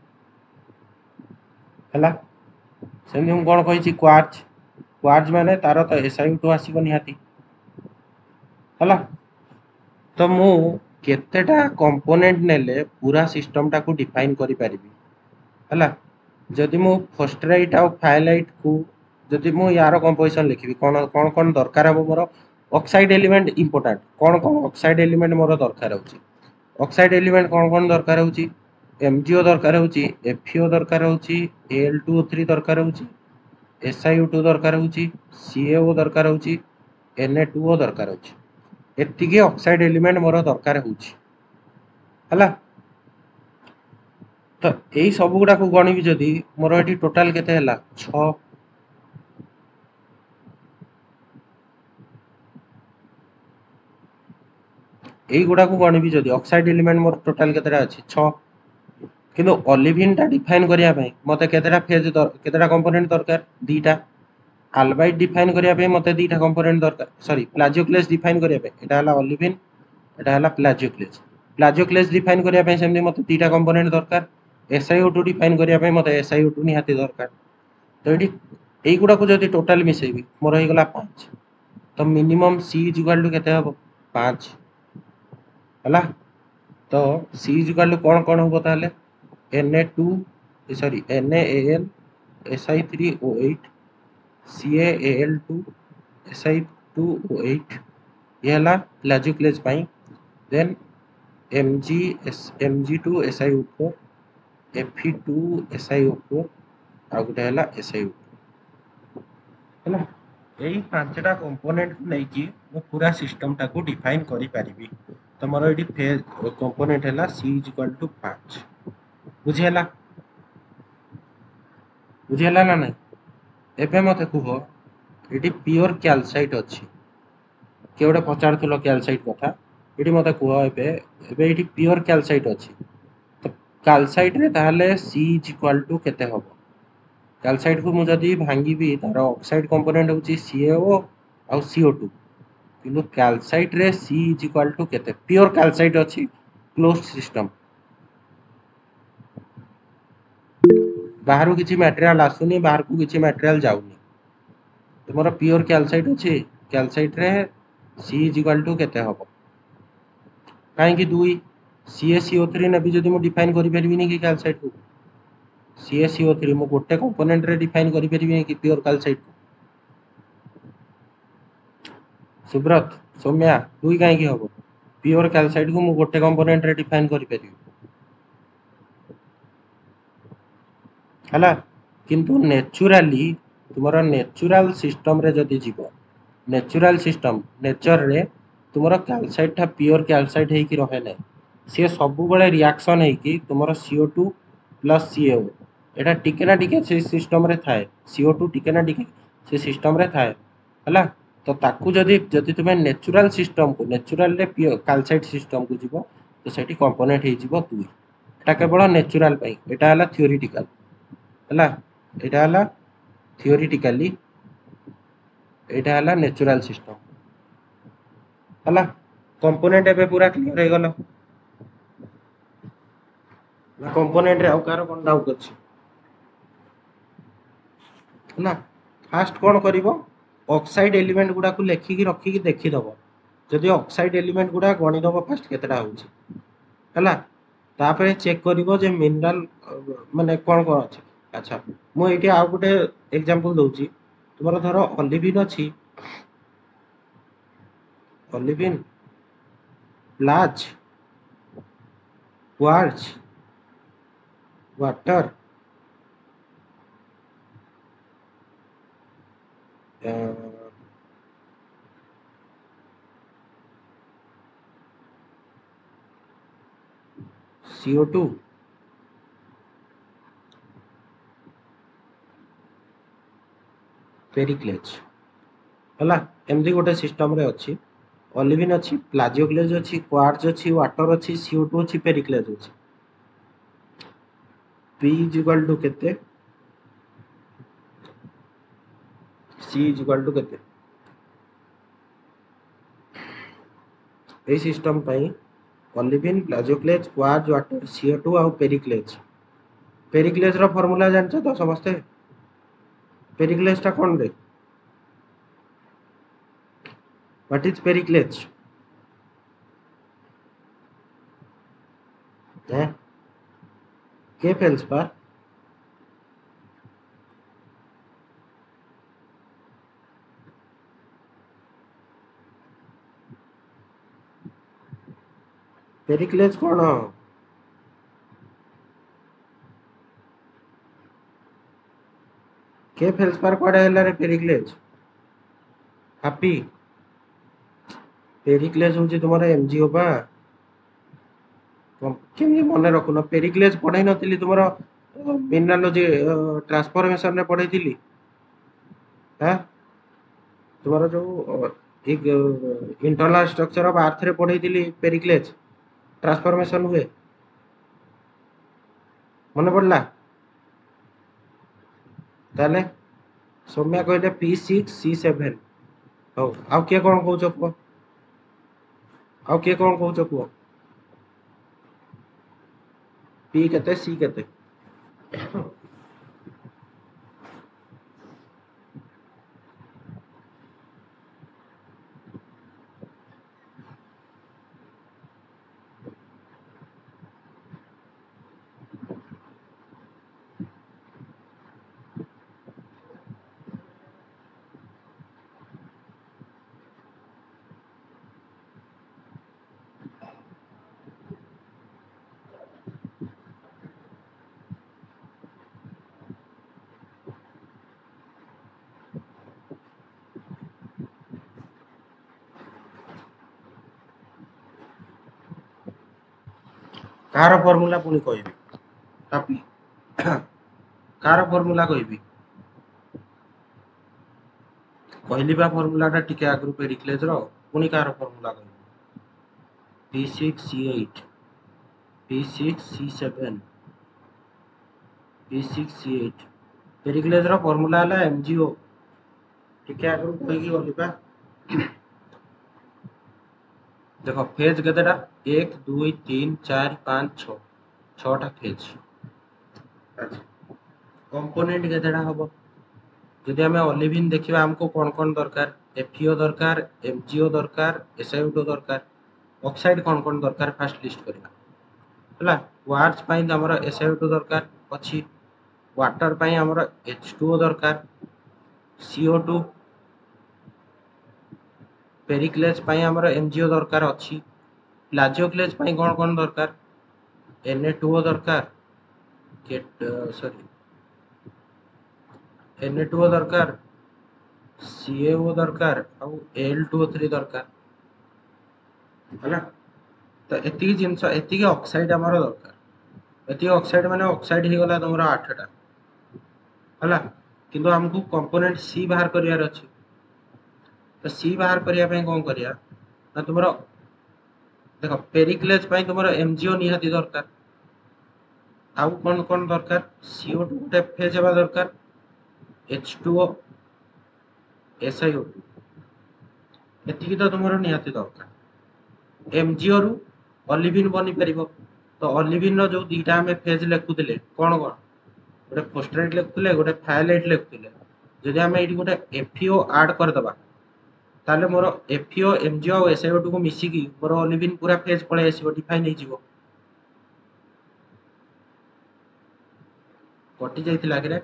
हला। सेमती मु कौन कही क्वार्ज क्वार्ज माने तार तो SiO2 आसीबो निहाती हला तो मु केतेटा कंपोनेंट नेले पूरा सिस्टम टाको डिफाइन करि परिबी हला जदि मु फॉस्फराइट आ फाइलाइट को जदि मु यार कंपोजिशन लिखिबी कोन कोन कोन दरकार हबो मोर ऑक्साइड एलिमेंट इंपोर्टेंट कोन कोन ऑक्साइड एलिमेंट मोर दरकार होची ऑक्साइड एलिमेंट कोन कोन दरकार होची MgO दरकार होची FeO दरकार होची Al2O3 दरकार होची SiO2 दरकार होची CaO दरकार होची Na2O दरकार होची एतिके ऑक्साइड एलिमेंट मोर दरकार होची हला तो यही सब गुड़ा को गणिबी जदि मोर एटी टोटल केते हला 6 यही गुड़ा को गणिबी जदि ऑक्साइड एलिमेंट मोर टोटल केतेटा अछि 6 किंतु ओलिविन टा डिफाइन करिया पय मते केतेटा फेज केतेटा कंपोनेंट दरकार दीटा अल्बाइट डिफाइन करिया पय मते दीटा कंपोनेंट दरकार सॉरी प्लाजियोक्लेज डिफाइन करिया पय एटा हला ओलिविन एटा हला प्लाजियोक्लेज डिफाइन करिया पय सेमनी मते दीटा कंपोनेंट दरकार SiO2 डिफाइन करिया पय मते SiO2 निहाती दरकार तो एटी एई गुडा को जदि टोटल मिसेबी मोर हे गला 5 तो minimum C is equal to केते हबो 5 हला तो C इज इक्वल टू कोन हबो ताले Na2 sorry NaAl Si3O8 CaAl2 Si2O8 ये हला प्लाजियोक्लेज पाई then Mg2 SiO4 Fe2 SiO4 आ गुटे हला SiO2 हला एई पांचटा कंपोनेंट को नै कि मु पूरा सिस्टम टा को डिफाइन करि परिबी तो मोर एडी फेज कंपोनेंट हला C इज इक्वल टू 5 बुझियला ना नै एबे मते कुहो एडी प्योर कैल्साइट अछि केवडे पचारथलो कैल्साइट कथा एडी मते कुहो एबे एडी प्योर कैल्साइट अछि तो कैल्साइट रे ताले C इज इक्वल टू केते हबो कैल्साइट को मु जदी भांगीबी तार ऑक्साइड कंपोनेंट होची CaO आ CO2 किंतु कैल्साइट रे C इज इक्वल टू केते प्योर कैल्साइट अछि क्लोज्ड सिस्टम बाहर किसी मटेरियल आसुनी बाहर को किसी मटेरियल जाउनी तो मोर प्योर कैल्साइट अछि कैल्साइट रे C इज इक्वल टू केते हबो काहे कि 2 CaCO3 ने भी जदी मु डिफाइन करि परबिनी कि कैल्साइट को CaCO3 मु गोटे कंपोनेंट रे डिफाइन करि परबिनी कि प्योर कैल्साइट को सुब्रत सौम्या 2 काहे कि हबो प्योर कैल्साइट को मु गोटे कंपोनेंट रे डिफाइन करि परबी हला किंतु नेचुरली तुमरा नेचुरल सिस्टम रे जदी जीवो नेचुरल सिस्टम नेचर रे तुमरा कैल्साइट था प्योर कैल्साइट है कि रहे नै से सब बळे रिएक्शन है कि तुमरा CO2 प्लस CaO एटा टिके ना टिके से सिस्टम रे थाए CO2 टिके ना टिके से सिस्टम रे थाए हला तो ताकू जदी जदी तुमे नेचुरल सिस्टम को नेचुरल रे प्योर कैल्साइट सिस्टम को जीवो तो सेठी कंपोनेंट हे जीवो 2 एटा केवल नेचुरल पई एटा हला थ्योरेटिकल हला एटा हला थ्योरेटिकली एटा हला नेचुरल सिस्टम हला कंपोनेंट एबे पूरा क्लियर हे गलो ना कंपोनेंट रे आउ कार कोन डाउट अछि ना फास्ट कोन करिवो ऑक्साइड एलिमेंट गुडा को लेखि कि रखि कि देखि दबो जदी ऑक्साइड एलिमेंट गुडा गणि दबो फास्ट केतरा होछि हला तापरे चेक करिवो जे मिनरल माने कोन कोन अछि अच्छा मु एठी आ गुटे एग्जांपल दउची तुमरा धरो ओलिविन अछि ओलिविन प्लाज क्वार्ज वाटर CO2 पेरिक्लेज हला एमदी गोटे सिस्टम रे अछि ओलिविन अछि प्लाजियोक्लेज अछि क्वार्ज अछि वाटर अछि CO2 अछि पेरिक्लेज अछि P इज इक्वल टू केते C इज इक्वल टू केते ए सिस्टम पई olivine plagioclase quartz water CO2 आ पेरिक्लेज रो फार्मूला जानछ तो समझते पेरिक्लेज टा कौन रे? What is periclase? हैं? के फेल्सपार? पेरिक्लेज कौन? के फेल्सपार कुआडे हैला रे पेरिक्लेज? हापी पेरिक्लेज होची तुमर एमजीओ बा। केमि मने रखुन? पेरिक्लेज पढ़ाई नथिली तुमर मिनरलोजी ट्रांसफॉर्मेशन रे पढ़ाई थिली। हां तुमर जो एक इंटरनल स्ट्रक्चर ऑफ अर्थ रे पढ़ाई थिली पेरिक्लेज ट्रांसफॉर्मेशन हुए मने पड़ला? ताले सौम्या कहले P6 C7 हो आउ के कोन कहउछ को? आउ के कोन कहउछ को? P केते C केते? कार फार्मूला पुनी कहबी हापी कार फार्मूला कहबी कहली बा फार्मूला टा टिके आगु पेरिक्लेज रो पुनी कार फार्मूला कहबी P6 C8 P6 C7 P6 C8 पेरिक्लेज रो फार्मूला हला MgO टिके आगु कहिकी गली बा। देखो फेज केतेटा 1 2 3 4 5 6 6टा फेज। अच्छा कंपोनेंट केतेटा हबो? जदि हमें ओलिविन देखिबा हमको कोन कोन दरकार? FeO दरकार, MgO दरकार, SiO2 दरकार, ऑक्साइड कोन कोन दरकार फास्ट लिस्ट करिबा हला। क्वार्ट्ज पई हमर SiO2 दरकार अछि, वाटर पई हमर H2O दरकार, CO2 पेरिक्लेज पई हमर MgO दरकार अछि, प्लाजियोक्लेज पई कोन कोन दरकार? Na2O दरकार गेट सॉरी Na2O दरकार, CaO दरकार और Al2O3 दरकार हला। तो एति जिंस एति ऑक्साइड हमर दरकार। एति ऑक्साइड माने ऑक्साइड ही गला तुमरा 8टा हला। किंतु हमको कंपोनेंट सी बाहर करियार अछि। तो सी बाहर करिया पे कोन करिया ना तुमरा देखो पेरिक्लेज पई तुमरा MgO निहाती दरकार। आउ कोन कोन दरकार? CO2 गुटे फेज हेबा दरकार, H2O SiO2 एति तो तुमरा निहाती दरकार। MgO रु ओलिविन बनी परिबो। तो ओलिविन रो जो दीटा हमें फेज लेखुतिले कोन कोन गोटे फोस्फेट लेखुतिले गोटे थायलाइट लेखुतिले। जदि हमें एठी गोटे FeO ऐड कर दबा ताले मोर FeO MgO और SiO2 को मिसी की मोर ओलिविन पूरा फेज पळे आसीबो डिफाइन हे जिवो। कटि जाइतिला कि रे?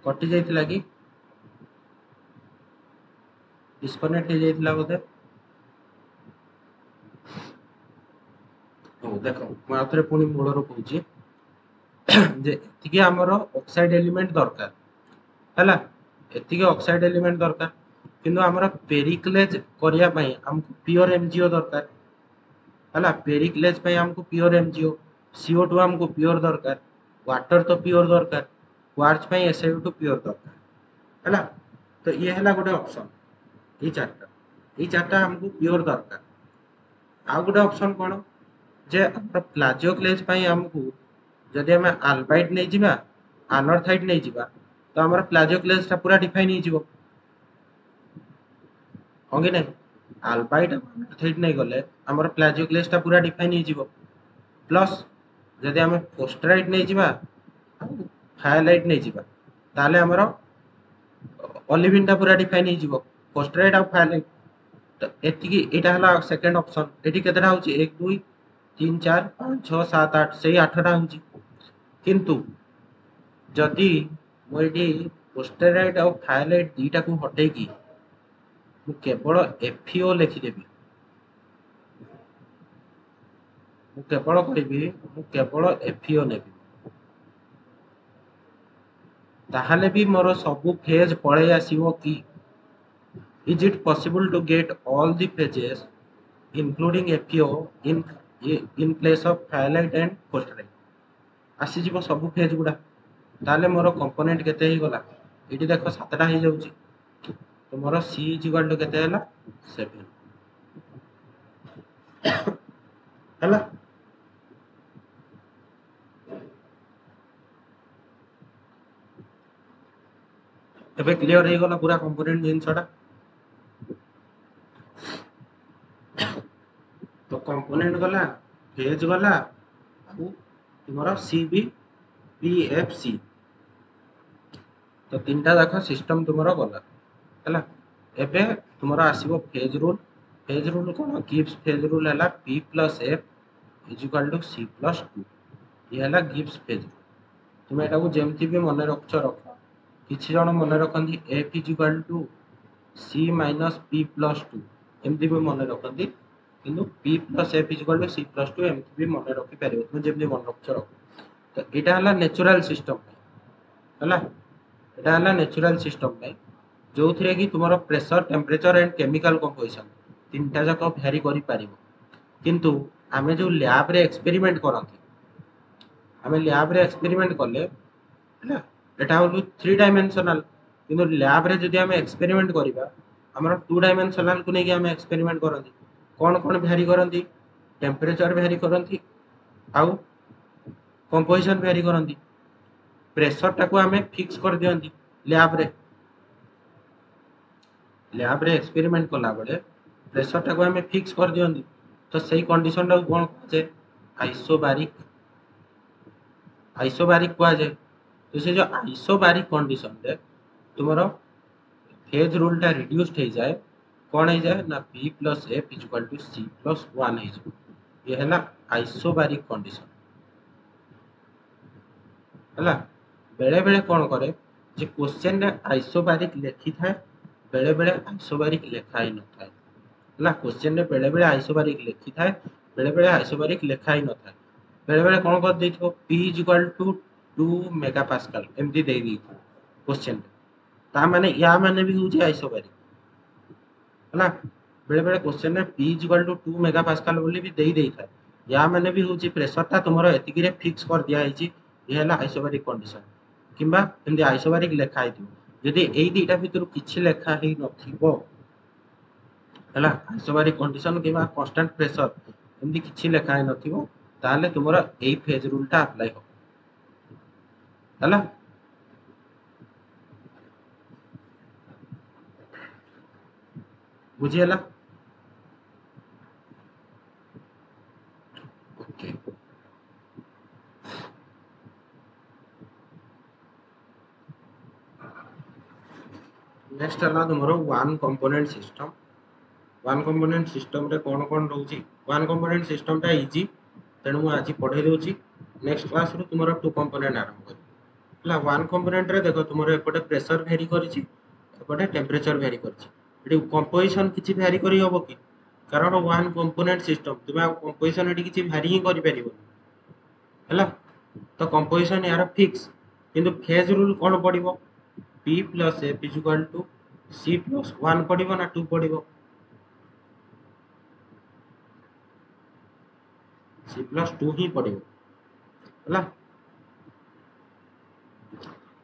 कटि जाइतिला कि डिस्कनेक्ट हे जाइतिला बोधे। हो देखो म आथरे पुनी मूलरो कहूची जे एतिके हमर ऑक्साइड एलिमेंट दरकार हला। एतिके ऑक्साइड एलिमेंट दरकार किंतु हमर पेरिक्लेज करिया पई हमको प्योर MgO दरकार हला। पेरिक्लेज पई हमको प्योर MgO, CO2 हमको प्योर दरकार, वाटर तो प्योर दरकार, क्वार्ट्ज पई SiO2 प्योर दरकार हला। तो ये हला गोटे ऑप्शन ई चारटा हमको प्योर दरकार। आ गोटे ऑप्शन कोन जे हमर प्लाजियोक्लेज पई हमको जदि हमें अल्बाइट नै जिबा अनर्थाइट नै जिबा तो हमर प्लाजियोक्लेज ता पूरा डिफाइन हे जिवो होंगे नै। अल्बाइट अनर्थाइट नै गले हमर प्लाजियोक्लेज ता पूरा डिफाइन हे जिवो प्लस जदि आम फोस्टराइट नहीं जावा फायरलाइट नहीं जावा ताले हमर ओलिविन टा पूरा डिफाइन हो जिवो फोस्टराइट आ फायरलाइट तो एतिकी एटा हला सेकंड ऑप्शन एटी केतरा होची 1 2 3 4 5 6 7 8 सेही 8 टा होची किंतु जदि मो एटी फोस्टराइट आ फायरलाइट दीटा को हटे की मु केवल एफईओ लिखि देबी मु केवल कहबी मु केवल एफईओ नेबी ताहले भी मोर सबु फेज पळे आसीबो की is it possible to get all the phases including FEO in place of firelight and fosterite आसी जीवो सब फेज गुडा ताले मोर कंपोनेंट केते ही गला एटी देखो 7टा ही जाउची तो मोर C इज इक्वल टू केते हला 7 हला एबे क्लियर हे गला पूरा कंपोनेंट जिनसटा तो कंपोनेंट गला फेज गला तुमरा सीबी पीएफसी तो तीनटा देखो सिस्टम तुमरा गला हला एबे तुमरा आसीबो फेज रूल कोन गिव्स फेज रूल हला p + f = c + 2 ये हला गिव्स फेज तुम एटा को जेमति भी मन रखछ रखो किछि जण मन रखंदी f = c - p + 2 एमति भी मन रखंदी किंतु p + f = c + 2 एमति भी मन रखि परिबो तुम जेमति मन रखछ रखो तो एटा हला नेचुरल सिस्टम हला एटा हला नेचुरल सिस्टम में जो थरे कि तुमरो pressure temperature and chemical composition तीनटा जक वेरी करि परिबो किंतु आमे जो लैब रे एक्सपेरिमेंट करंती आमे लैब रे एक्सपेरिमेंट करले हला एटा होलु 3 डायमेंशनल किंतु लैब रे जदि आमे एक्सपेरिमेंट करिबा हमर 2 डायमेंशनल को नै कि आमे एक्सपेरिमेंट करंती कोन वेरी करंती टेम्परेचर वेरी करंती आउ कंपोजिशन वेरी करंती प्रेशर टाको आमे फिक्स कर दियंती लैब रे एक्सपेरिमेंट कला बेले प्रेशर टाको आमे फिक्स कर दियंती तो सही कंडीशन टा कोन जे आइसोबारिक को जे तो से जो आइसोबारिक कंडीशन रे तुमरो फेज रूल टा रिड्यूस्ड हो जाए कोन हो जाए ना p + f = c + 1 हो जाए ये हला आइसोबारिक कंडीशन हला बेले बेले कोन करे जे क्वेश्चन रे आइसोबारिक लिखि थाए बेले बेले आइसोबारिक लिखा ही न थाए हला क्वेश्चन रे बेले बेले आइसोबारिक लिखि थाए बेले बेले आइसोबारिक लिखा ही न थाए बेले बेले कोन कर देथिबो p = 2 मेगापास्कल एमती दे दी क्वेश्चन ता माने या माने भी हो जे आइसोबारिक हला बेले बेले क्वेश्चन रे p = 2 मेगापास्कल बोली भी देई थाए या माने भी हो जे प्रेशर ता तुमरो एतिकी रे फिक्स कर दिया हिची ये हला आइसोबारिक कंडीशन किंबा एमदी आइसोबारिक लेखा हिथिबो जदि एई दीटा भितर किछि लेखा ही नथिबो हला आइसोबारिक कंडीशन किंबा कांस्टेंट प्रेशर एमदी किछि लेखा ही नथिबो ताले तुमरो एई फेज रूल टा अप्लाई हो हला बुझी हला ओके नेक्स्ट हला तुमरो वन कंपोनेंट सिस्टम रे कोन कोन रहउची वन कंपोनेंट सिस्टम टा इजी तेणु मु आज पढे देउची नेक्स्ट क्लास रो तुमरो टू कंपोनेंट आरंभ कर हला वन कंपोनेंट रे देखो तुमरो एपटे प्रेशर वेरी करिची एपटे टेम्परेचर वेरी करिची एटी कंपोजिशन किछि वेरी करि होबो कि कारण वन कंपोनेंट सिस्टम तुमे कंपोजिशन एटी किछि वेरी ही करि परिबो हला तो कंपोजिशन यार फिक्स किंतु फेज रूल कोन पडिबो p + f = c + 1 पडिबो ना 2 पडिबो c + 2 ही पडिबो हला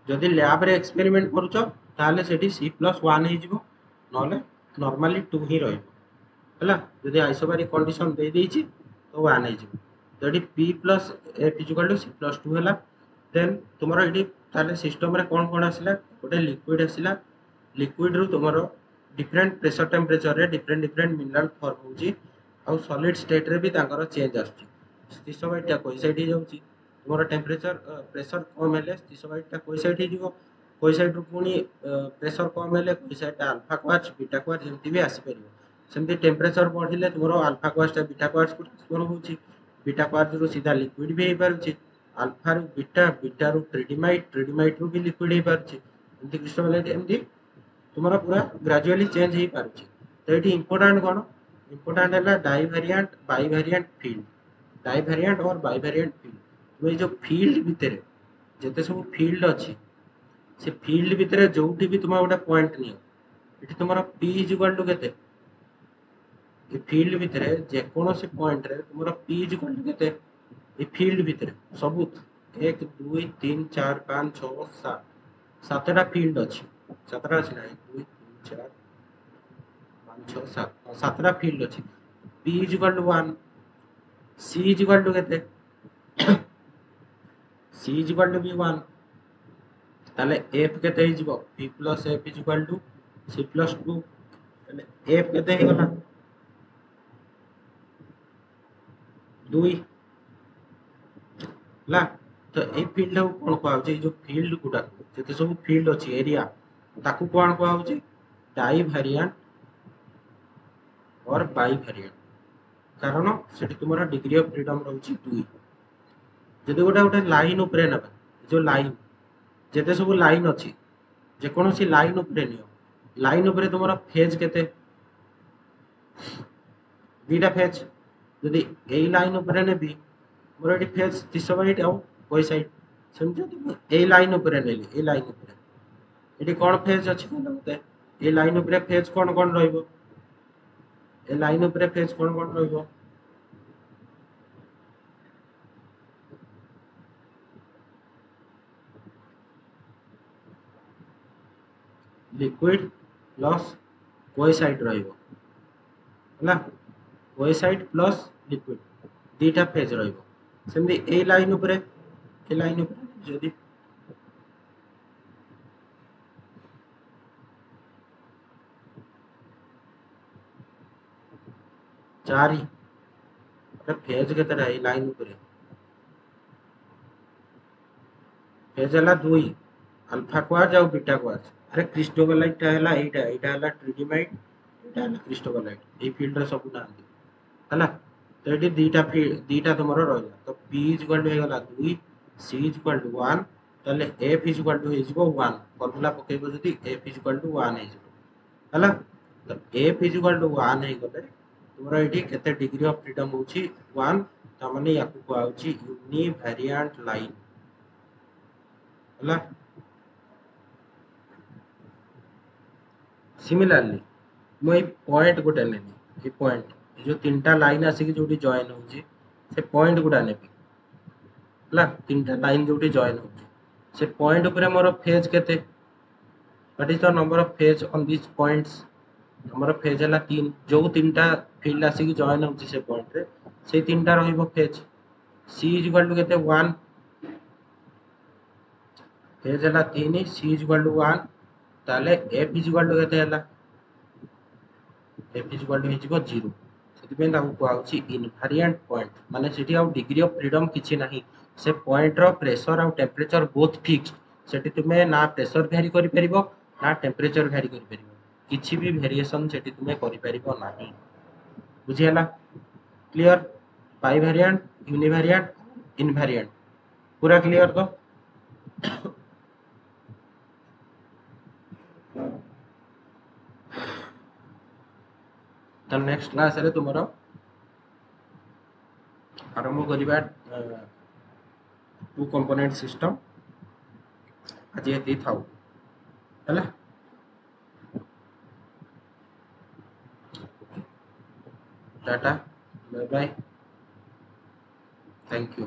जदि लैब रे एक्सपेरिमेंट करूछ ताले सेठी c + 1 हे जिवो नले नॉर्मली 2 ही रहइबो हला जदि आइसोबारिक कंडीशन दे देछि तो 1 हे जिवो जदि p + f = c + 2 हला देन तुमरो एठी ताले सिस्टम रे कोन कोन आसिला गोटे लिक्विड आसिला लिक्विड रो तुमरो डिफरेंट प्रेशर टेम्परेचर रे डिफरेंट मिनरल फॉर्म होची आ सॉलिड स्टेट रे भी तांकर चेंज आछी स्थिसोइडटा कोई साइड ही जाउची तुमरो टेम्परेचर प्रेशर कम हेले स्थिसोइडटा कोई साइड ही जीवो कोई साइड रू पुनी प्रेशर कम हेले कोई side alpha quartz beta quartz जेमती भी आसी परिबो सेमती टेम्परेचर बढ़िले तुमरो अल्फा क्वार्ट्ज बीटा क्वार्ट्ज को ट्रांसफर होउची बीटा क्वार्ट्ज रू सीधा लिक्विड भी हे पारुची अल्फा रू बीटा रू ट्रिडिमाइट रू भी लिक्विड हे पारुची एमती क्रिस्टलाइट एमती तुम्हारा पूरा ग्रेजुअली चेंज हो पारुची तो ये इंपोर्टेंट कौन इंपोर्टेंट है डाइवेरिएंट बाइवेरिएंट फील्ड डाइवेरिएंट और बाइवेरिएंट फील्ड तुम जो फील्ड भितर जिते सब फील्ड अच्छी से फील्ड भितर जोटी भी तुम गोटे पॉइंट नियो ये तुम पी इज इक्वल टू केते ये फील्ड भितर जेकोसी पॉइंट रे तुम पी इज इक्वल टू केते ये फील्ड भितर सब 1 2 3 4 5 6 7 सातटा फील्ड अच्छी सातटा अच्छी ना 1 2 3 4 5 6 7 सातटा फील्ड अच्छी P is equal to 1 C is equal to केते सी इज इक्वल टू भी 1 ताले एफ केते ही जीवो P plus F is equal to C plus 2 ताले एफ केते ही गला 2 ला तो ए फील्ड को कोन को जो फील्ड गुडा जते सब फील्ड अछि एरिया ताकू कोन को आउची डाइवेरिएंट और बाइवेरिएंट कारण सेठी तुम्हारा डिग्री ऑफ फ्रीडम रहउची 2 जदि गोटे लाइन ऊपर ना जो लाइन जते सब लाइन अछि जे कोनोसी लाइन ऊपर नियो लाइन ऊपर तुम्हारा फेज केते दीटा फेज जदि एई लाइन ऊपर नेबी मोर एटी फेज 322 आउ कोई साइड समझो तुम ए लाइन ऊपर नेली ए लाइन ऊपर एटी कोन फेज अछि कोन मते ए लाइन ऊपर फेज कोन कोन रहइबो ए लाइन ऊपर फेज कोन कोन रहइबो लिक्विड प्लस कोई साइड रहइबो हला कोई साइड प्लस लिक्विड दीटा फेज रहइबो सेमदी ए लाइन ऊपर जदि 4 फेज केते रही लाइन ऊपर फेज हला 2 अल्फा क्वार्ज और बीटा क्वार्ज अरे क्रिस्टोबलाइट हला एटा हला ट्रिडिमाइट एटा हला क्रिस्टोबलाइट ए फील्ड रे सब ना हला तो ये दीटा तुम रहा तो पी इज इक्वल टू हो गला 2 सी इज इक्वल टू 1 ताले एफ इज इक्वल टू हो जिवो 1 फॉर्मूला पकेबो जदी एफ इज इक्वल टू 1 हो जिवो हला तो एफ इज इक्वल टू 1 हो गले तुमरो एठी केते डिग्री ऑफ फ्रीडम होची 1 त माने याकू को आउची यूनिवेरिएंट लाइन हला सिमिलरली मैं पॉइंट गोटे नेली ये पॉइंट जो तीनटा लाइन आसिक जोटी जॉइन होची से पॉइंट गुडा नेबी हला तीनटा लाइन जोटी जॉइन होची से पॉइंट ऊपर मोर फेज केते what is the number of phase on this points number of phase हला 3 जो तीनटा फील्ड आसिक जॉइन होची से पॉइंट रे से तीनटा रहिबो phase C is equal to केते 1 फेज हला 3 सी इज इक्वल टू 1 ताले एफ इज इक्वल टू केते हला एफ इज इक्वल टू हिजबो 0 सेति ताकू कहउची इनवेरिएंट पॉइंट माने सेठी आउ डिग्री ऑफ फ्रीडम किछि नाही से पॉइंट रो प्रेशर और टेम्परेचर बोथ फिक्स्ड सेठी तुमे ना प्रेशर वेरी करि परिबो ना टेम्परेचर वेरी करि परिबो किछि भी वेरिएशन सेठी तुमे करि परिबो नाही बुझी हला क्लियर बाइवेरिएंट यूनिवेरिएंट इनवेरिएंट पूरा क्लियर तो तो नेक्स्ट क्लास रे तुमरो आरंभ करिबा टू कंपोनेंट सिस्टम आज ये थाउ हला tata bye bye thank you